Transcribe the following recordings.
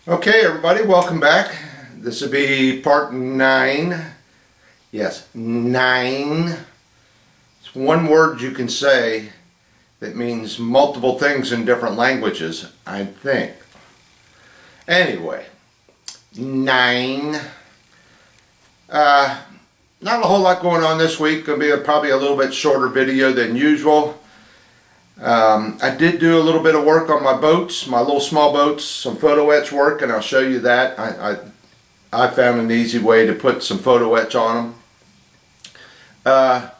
Okay, everybody, welcome back. This will be part 9. Yes, 9. It's one word you can say that means multiple things in different languages, I think. Anyway, 9. Not a whole lot going on this week. Going to be probably a little bit shorter video than usual. I did do a little bit of work on my boats, my little small boats, some photo etch work, and I'll show you that. I found an easy way to put some photo etch on them.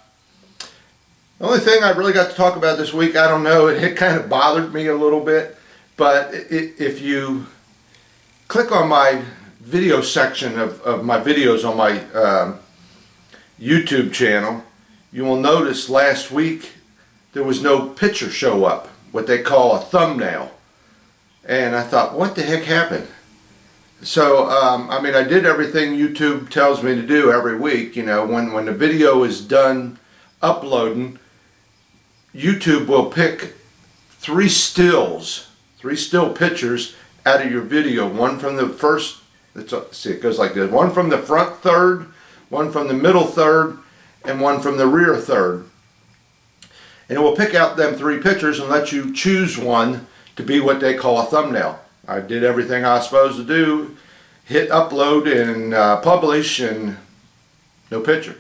The only thing I really got to talk about this week, I don't know, it kind of bothered me a little bit, but if you click on my video section of my videos on my YouTube channel, you will notice last week there was no picture show up, what they call a thumbnail. And I thought, what the heck happened? So, I mean, I did everything YouTube tells me to do every week. You know, when the video is done uploading, YouTube will pick three still pictures out of your video. One from the first, see, it goes like this. One from the front third, one from the middle third, and one from the rear third. And it will pick out them 3 pictures and let you choose one to be what they call a thumbnail. I did everything I was supposed to do, hit upload and publish, and no picture.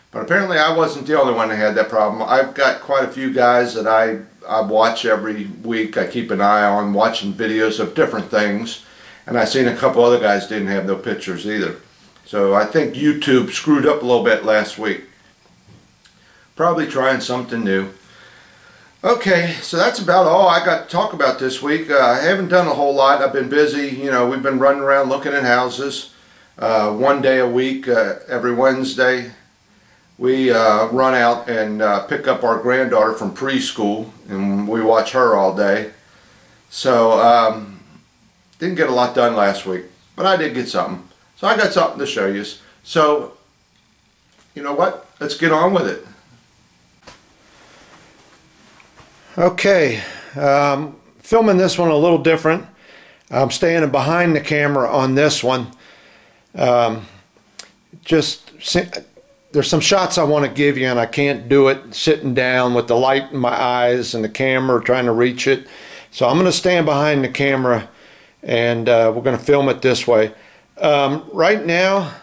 But apparently I wasn't the only one that had that problem. I've got quite a few guys that I watch every week. I keep an eye on watching videos of different things. And I've seen a couple other guys didn't have no pictures either. So I think YouTube screwed up a little bit last week. Probably trying something new. Okay, so that's about all I got to talk about this week. I haven't done a whole lot. I've been busy. You know, we've been running around looking at houses. One day a week, every Wednesday, we run out and pick up our granddaughter from preschool, and we watch her all day. So, didn't get a lot done last week, but I did get something. So I got something to show you. So, you know what? Let's get on with it. Okay, filming this one a little different. I'm standing behind the camera on this one. There's some shots I want to give you and I can't do it sitting down with the light in my eyes and the camera trying to reach it. So I'm going to stand behind the camera and we're going to film it this way. Right now,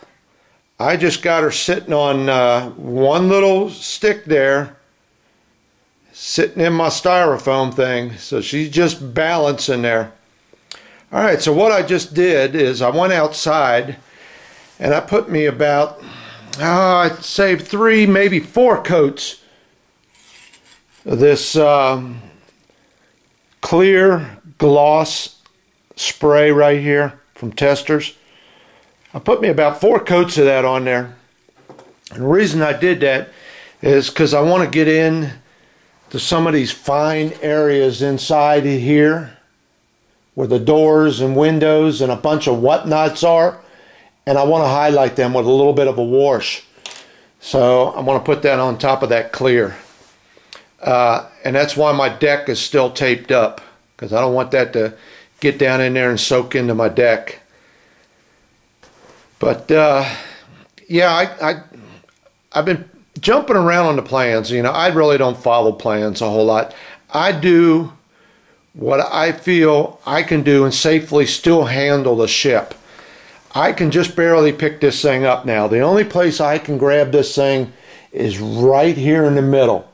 I just got her sitting on one little stick there, sitting in my styrofoam thing, so she's just balancing there. Alright, so what I just did is I went outside and I put me about, I'd say 3, maybe 4 coats of this clear gloss spray right here from Testors. I put me about 4 coats of that on there. And the reason I did that is because I want to get in to some of these fine areas inside here where the doors and windows and a bunch of whatnots are, and I want to highlight them with a little bit of a wash. So I want to put that on top of that clear, and that's why my deck is still taped up, because I don't want that to get down in there and soak into my deck. But yeah, I've been jumping around on the plans. You know, I really don't follow plans a whole lot. I do what I feel I can do and safely still handle the ship. I can just barely pick this thing up now. The only place I can grab this thing is right here in the middle.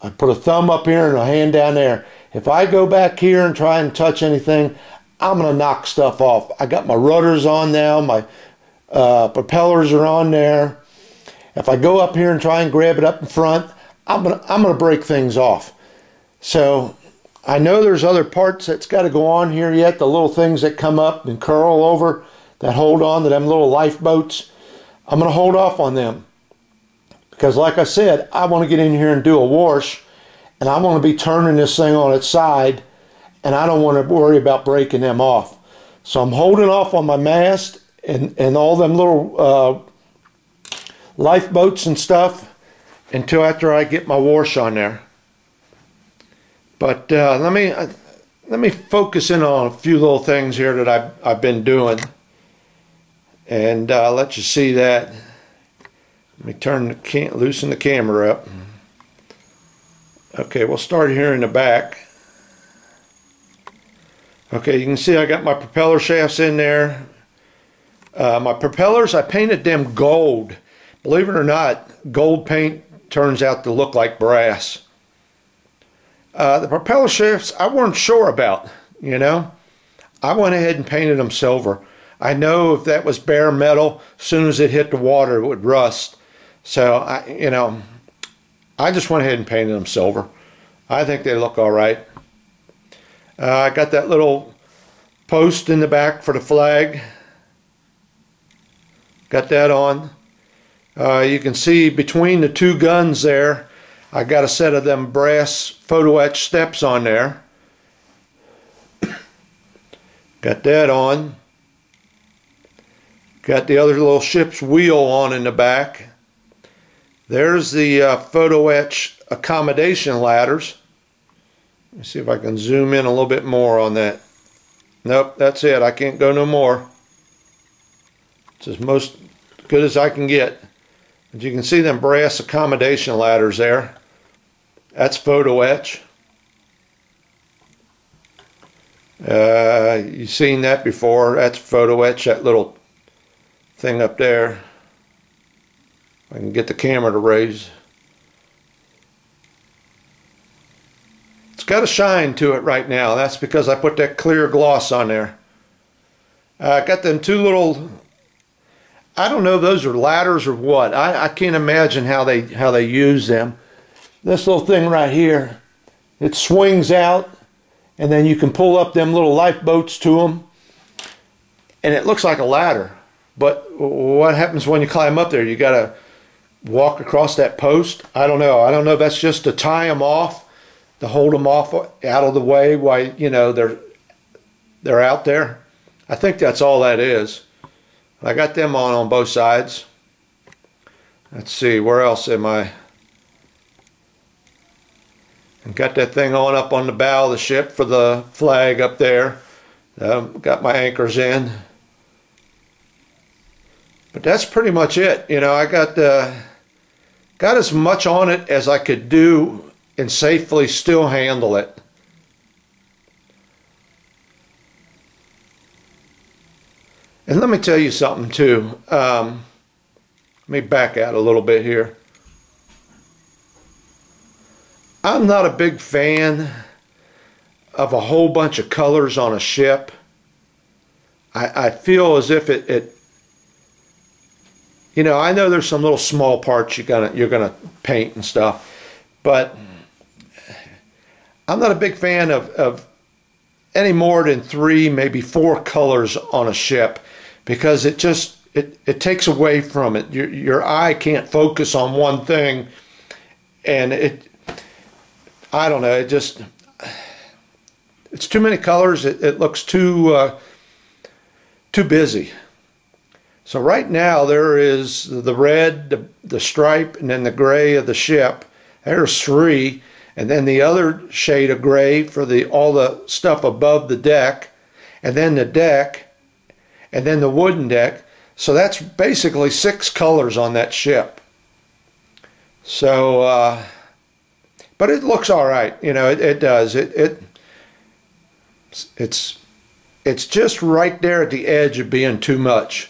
I put a thumb up here and a hand down there. If I go back here and try and touch anything, I'm going to knock stuff off. I got my rudders on now. My propellers are on there. If I go up here and try and grab it up in front, I'm gonna break things off. So I know there's other parts that's got to go on here yet. The little things that come up and curl over that hold on to them little lifeboats. I'm gonna hold off on them because, like I said, I want to get in here and do a wash, and I want to be turning this thing on its side, and I don't want to worry about breaking them off. So I'm holding off on my mast and all them little lifeboats and stuff until after I get my wash on there. But let me let me focus in on a few little things here that I've been doing, and let you see that. Let me loosen the camera up. Okay, we'll start here in the back. Okay, you can see I got my propeller shafts in there. My propellers, I painted them gold. Believe it or not, gold paint turns out to look like brass. The propeller shafts, I wasn't sure about, you know. I went ahead and painted them silver. I know if that was bare metal, as soon as it hit the water, it would rust. So, I just went ahead and painted them silver. I think they look all right. I got that little post in the back for the flag. Got that on. You can see between the two guns there, I got a set of them brass photo etch steps on there. Got that on. Got the other little ship's wheel on in the back. There's the photo etch accommodation ladders. Let me see if I can zoom in a little bit more on that. Nope, that's it. I can't go no more. It's as most good as I can get. But you can see them brass accommodation ladders there. That's photo etch. You've seen that before. That's photo etch, that little thing up there. I can get the camera to raise. It's got a shine to it right now. That's because I put that clear gloss on there. I got them two little, I don't know if those are ladders or what. I can't imagine how they use them. This little thing right here, it swings out, and then you can pull up them little lifeboats to them, and it looks like a ladder. But what happens when you climb up there? You got to walk across that post? I don't know. I don't know if that's just to tie them off, to hold them off out of the way while, you know, they're out there. I think that's all that is. I got them on both sides. Let's see, where else am I? And got that thing on up on the bow of the ship for the flag up there. Got my anchors in. But that's pretty much it. You know, I got as much on it as I could do and safely still handle it. And let me tell you something too. Let me back out a little bit here. I'm not a big fan of a whole bunch of colors on a ship. I feel as if it you know, I know there's some little small parts you're gonna paint and stuff, but I'm not a big fan of any more than 3, maybe 4 colors on a ship, because it just it takes away from it. Your eye can't focus on one thing, and I don't know, it's too many colors. It looks too busy. So right now there is the red, the stripe, and then the gray of the ship. There's 3, and then the other shade of gray for all the stuff above the deck, and then the deck, and then the wooden deck. So that's basically 6 colors on that ship. So, but it looks all right. You know, it does. It's just right there at the edge of being too much.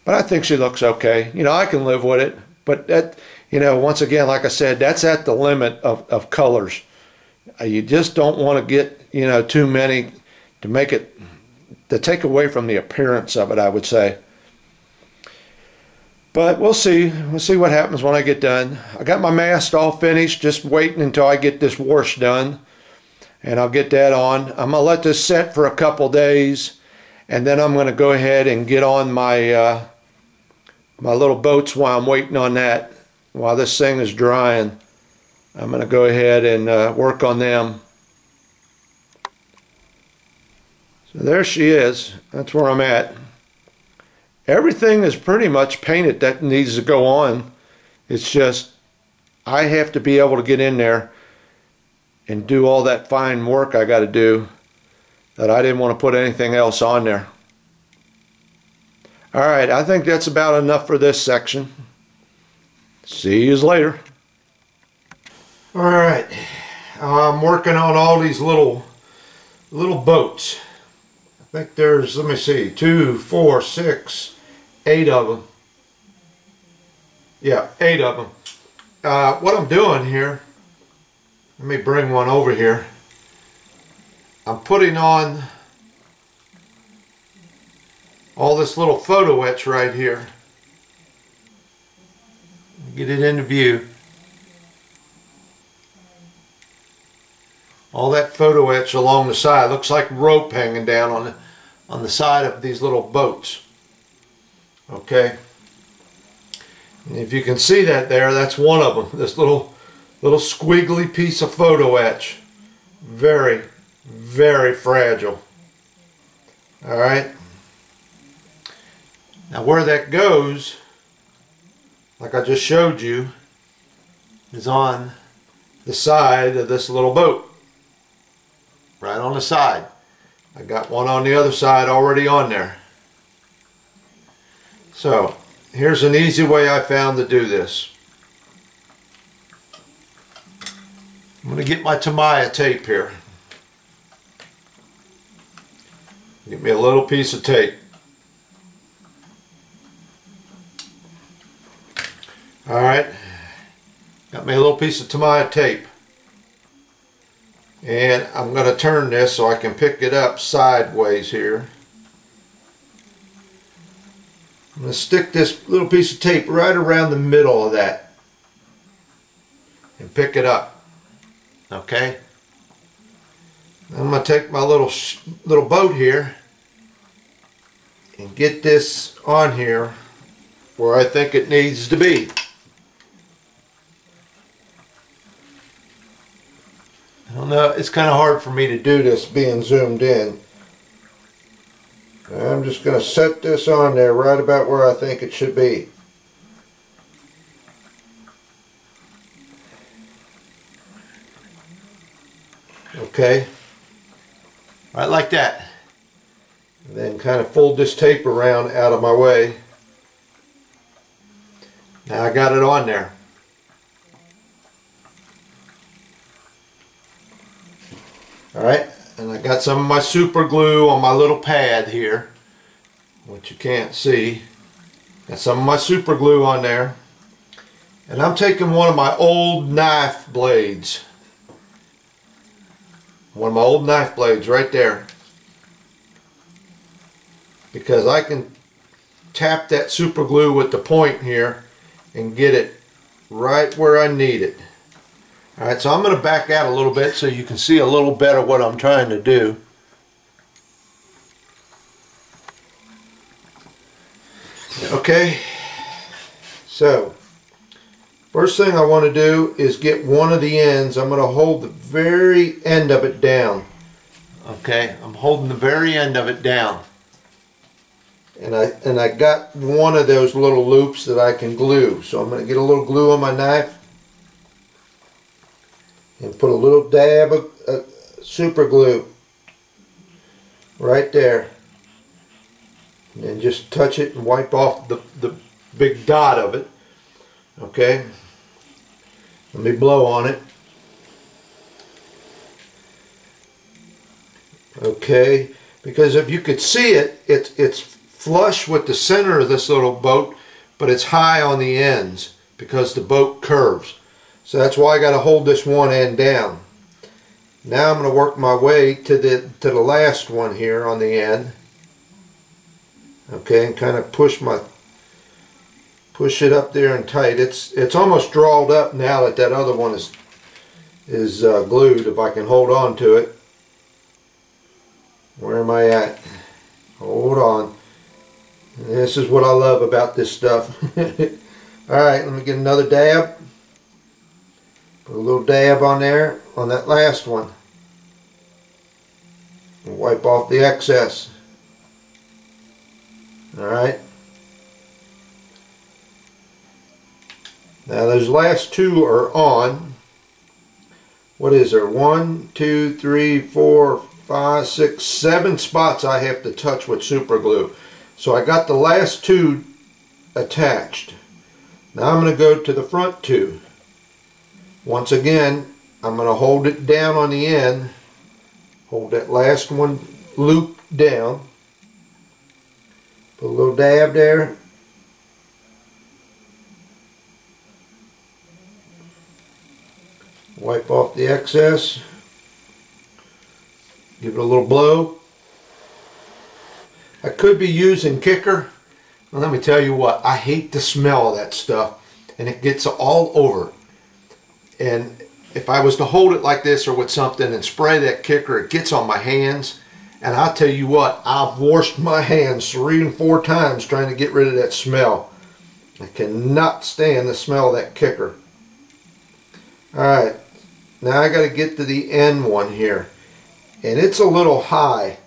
But I think she looks okay. You know, I can live with it. But that, you know, once again, like I said, that's at the limit of colors. You just don't want to get, you know, too many to make it, to take away from the appearance of it, I would say. But we'll see. We'll see what happens when I get done. I got my mast all finished, just waiting until I get this wash done. And I'll get that on. I'm going to let this set for a couple days. And then I'm going to go ahead and get on my my little boats while I'm waiting on that. While this thing is drying, I'm going to go ahead and work on them. So there she is. That's where I'm at. Everything is pretty much painted that needs to go on. It's just I have to be able to get in there and do all that fine work I got to do that I didn't want to put anything else on there. Alright, I think that's about enough for this section. See you later. Alright, I'm working on all these little boats. I think there's, let me see, 2, 4, 6, 8 of them. Yeah, 8 of them. What I'm doing here, let me bring one over here. I'm putting on all this little photo etch right here. Get it into view. All that photo etch along the side. Looks like rope hanging down on the side of these little boats. Okay. And if you can see that there, that's one of them. This little squiggly piece of photo etch. Very, very fragile. Alright. Now where that goes, like I just showed you, is on the side of this little boat. Right on the side. I got one on the other side already on there. So here's an easy way I found to do this. I'm going to get my Tamiya tape here. Get me a little piece of tape. Alright, got me a little piece of Tamiya tape. And I'm going to turn this so I can pick it up sideways here. I'm going to stick this little piece of tape right around the middle of that. And pick it up. Okay? I'm going to take my little boat here and get this on here where I think it needs to be. I don't know, it's kind of hard for me to do this being zoomed in. I'm just going to set this on there right about where I think it should be. Okay, right like that. And then kind of fold this tape around out of my way. Now I got it on there. Alright, and I got some of my super glue on my little pad here, which you can't see. Got some of my super glue on there. And I'm taking one of my old knife blades. One of my old knife blades right there. Because I can tap that super glue with the point here and get it right where I need it. Alright, so I'm going to back out a little bit so you can see a little better what I'm trying to do. Okay, so first thing I want to do is get one of the ends. I'm going to hold the very end of it down. Okay, I'm holding the very end of it down. And I got one of those little loops that I can glue. So I'm going to get a little glue on my knife and put a little dab of super glue right there. And then just touch it and wipe off the big dot of it. Okay. Let me blow on it. Okay. Because if you could see it, it's flush with the center of this little boat, but it's high on the ends because the boat curves. So that's why I got to hold this one end down. Now I'm going to work my way to the last one here on the end. Okay, and kind of push it up there and tight. It's almost drawled up now that other one is glued. If I can hold on to it. Where am I at? Hold on. This is what I love about this stuff. Alright, let me get another dab. Put a little dab on there, on that last one. And wipe off the excess. Alright. Now those last two are on. what is there? 1, 2, 3, 4, 5, 6, 7 spots I have to touch with super glue. So I got the last 2 attached. Now I'm going to go to the front 2. Once again, I'm going to hold it down on the end. Hold that last one loop down. Put a little dab there. Wipe off the excess. Give it a little blow. I could be using Kicker. Well, let me tell you what, I hate the smell of that stuff, and it gets all over. And if I was to hold it like this or with something and spray that Kicker, it gets on my hands. And I'll tell you what, I've washed my hands 3 and 4 times trying to get rid of that smell. I cannot stand the smell of that Kicker. Alright, now I got to get to the end one here. And it's a little high.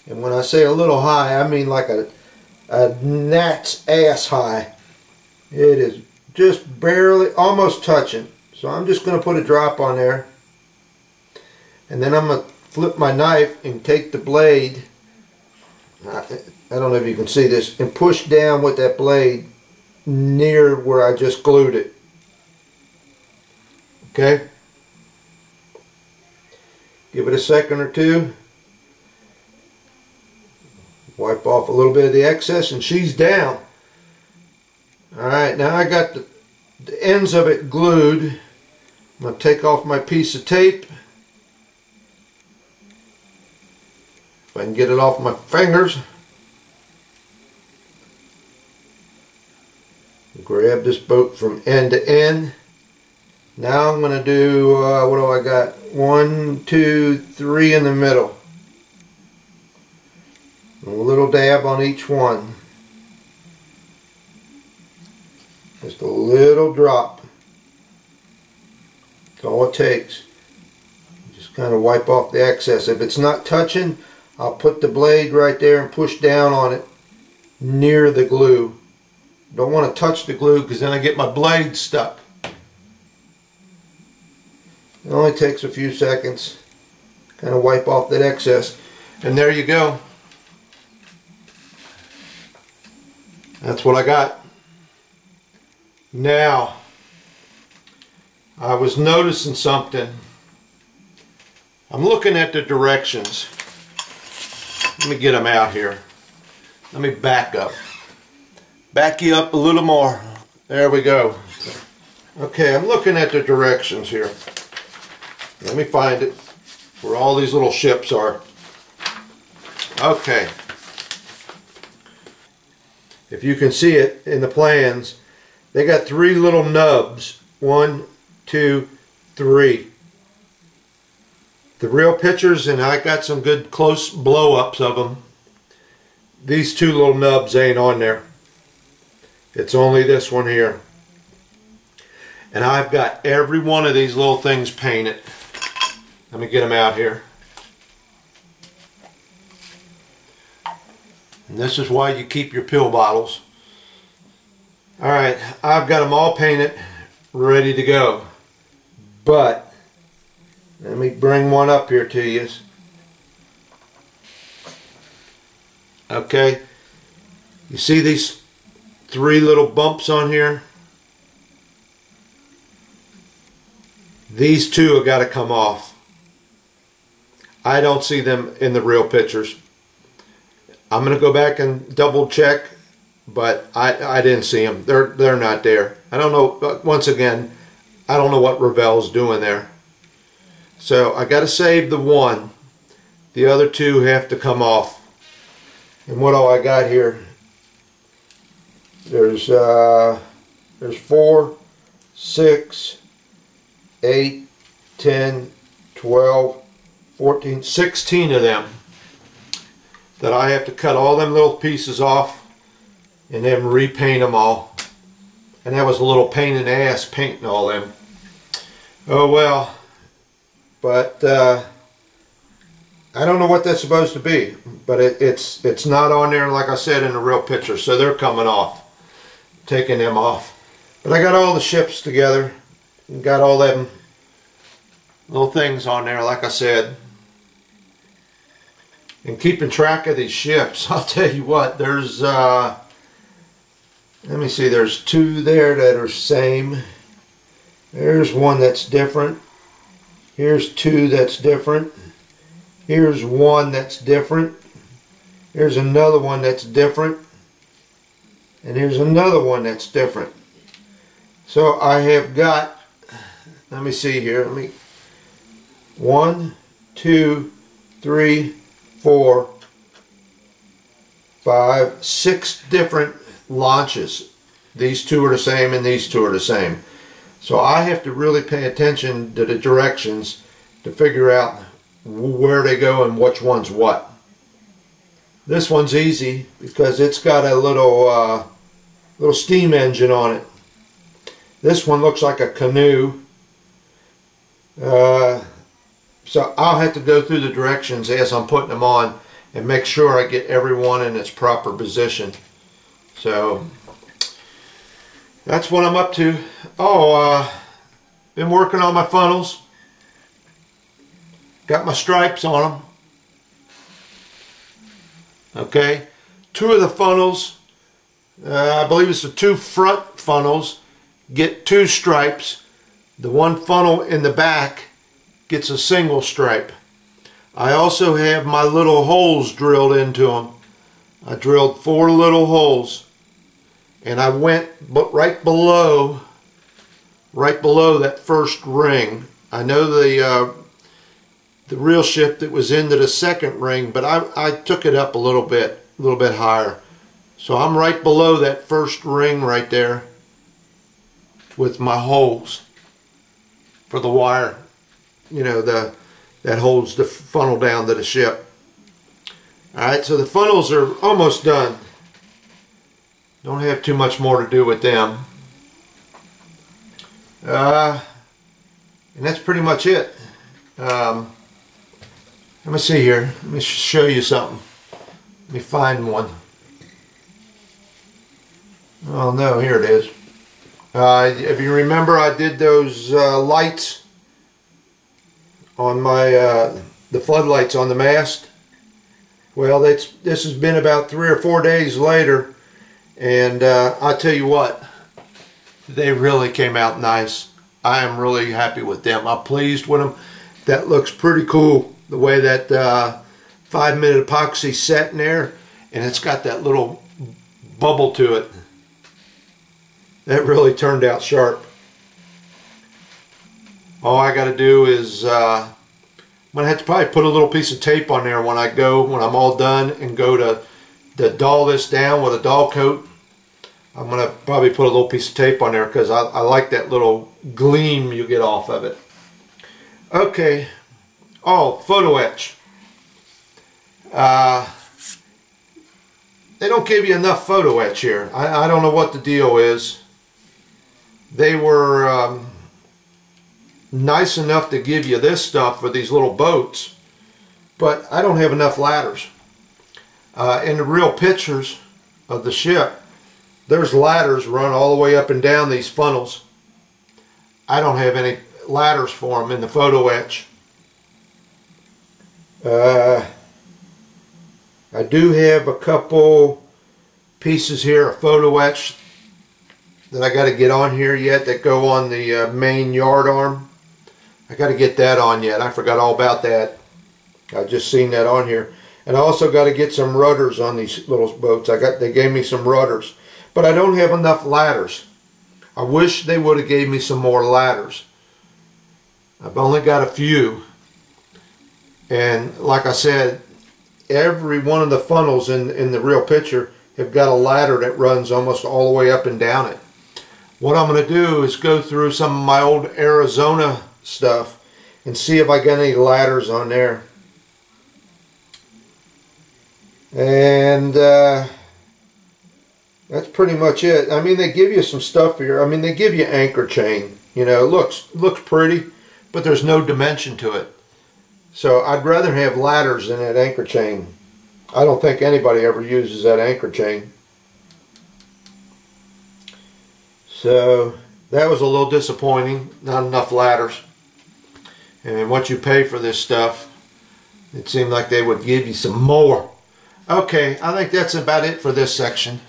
And when I say a little high, I mean like a gnat's ass high. It is just barely, almost touching. So I'm just going to put a drop on there. And then I'm going to flip my knife and take the blade, I don't know if you can see this, and push down with that blade near where I just glued it. Okay? Give it a second or two. Wipe off a little bit of the excess, and she's down. Alright, now I got the ends of it glued. I'm going to take off my piece of tape. If I can get it off my fingers. Grab this boat from end to end. Now I'm going to do, what do I got? 1, 2, 3 in the middle. A little dab on each one. Just a little drop. That's all it takes. Just kind of wipe off the excess. If it's not touching, I'll put the blade right there and push down on it near the glue. Don't want to touch the glue because then I get my blade stuck. It only takes a few seconds. Kind of wipe off that excess. And there you go. That's what I got. Now, I was noticing something. I'm looking at the directions. Let me get them out here. Let me back up. Back you up a little more. There we go. Okay, I'm looking at the directions here. Let me find it where all these little ships are. Okay. If you can see it in the plans, they got 3 little nubs. 1, 2, 3. The real pictures, and I got some good close blow-ups of them. These 2 little nubs ain't on there. It's only this one here. And I've got every one of these little things painted. Let me get them out here. And this is why you keep your pill bottles. Alright, I've got them all painted, ready to go. But, let me bring one up here to you. Okay, you see these 3 little bumps on here? These 2 have got to come off. I don't see them in the real pictures. I'm going to go back and double check, but I didn't see them. They're not there. I don't know, once again, I don't know what Revell's doing there. So I got to save the 1. The other 2 have to come off. And what do I got here? There's 4, 6, 8, 10, 12, 14, 16 of them that I have to cut all them little pieces off and then repaint them all. And that was a little pain in the ass painting all them. Oh well. But I don't know what that's supposed to be. But it's not on there, like I said, in the real picture. So they're coming off. Taking them off. But I got all the ships together. And got all them little things on there, like I said. And keeping track of these ships, I'll tell you what, there's, let me see, there's 2 there that are same. There's 1 that's different. Here's 2 that's different. Here's 1 that's different. Here's another one that's different. And here's another one that's different. So I have got, let me see here, 1, 2, 3, 4, 5, 6 different launches. These 2 are the same and these 2 are the same. So I have to really pay attention to the directions to figure out where they go and which one's what. This one's easy because it's got a little steam engine on it. This one looks like a canoe. So I'll have to go through the directions as I'm putting them on and make sure I get every one in its proper position. So that's what I'm up to. Oh, been working on my funnels. Got my stripes on them. Okay, 2 of the funnels, I believe it's the 2 front funnels, get 2 stripes. The 1 funnel in the back gets a single stripe. I also have my little holes drilled into them. I drilled 4 little holes, and I went right below that first ring. I know the real ship that was into the second ring, but I took it up a little bit higher. So I'm right below that first ring right there with my holes for the wire, you know, that holds the funnel down to the ship. Alright, so the funnels are almost done. Don't have too much more to do with them. And that's pretty much it. Let me see here. Let me show you something. Let me find one. Oh no, here it is. If you remember, I did those lights on my the floodlights on the mast. Well, this has been about 3 or 4 days later, and I tell you what, they really came out nice. I am really happy with them. I'm pleased with them. That looks pretty cool. The way that 5-minute epoxy set in there, and it's got that little bubble to it. That really turned out sharp. All I got to do is I'm gonna have to probably put a little piece of tape on there when I'm all done and go to dull this down with a dull coat. I'm gonna probably put a little piece of tape on there because I like that little gleam you get off of it. Okay. Oh, photo etch. They don't give you enough photo etch here. I don't know what the deal is. They were nice enough to give you this stuff for these little boats, but I don't have enough ladders. In the real pictures of the ship, there's ladders run all the way up and down these funnels. I don't have any ladders for them in the photo etch. I do have a couple pieces here of photo etch that I got to get on here yet that go on the main yard arm. I got to get that on yet. I forgot all about that. I just seen that on here. And I also got to get some rudders on these little boats. They gave me some rudders, but I don't have enough ladders. I wish they would have gave me some more ladders. I've only got a few. And like I said, every one of the funnels in the real picture have got a ladder that runs almost all the way up and down it. What I'm going to do is go through some of my old Arizona stuff and see if I got any ladders on there. And that's pretty much it. I mean, they give you some stuff here. I mean, they give you anchor chain. You know, it looks pretty, but there's no dimension to it. So I'd rather have ladders than that anchor chain. I don't think anybody ever uses that anchor chain. So that was a little disappointing. Not enough ladders. and what you pay for this stuff, it seemed like they would give you some more. Okay, I think that's about it for this section.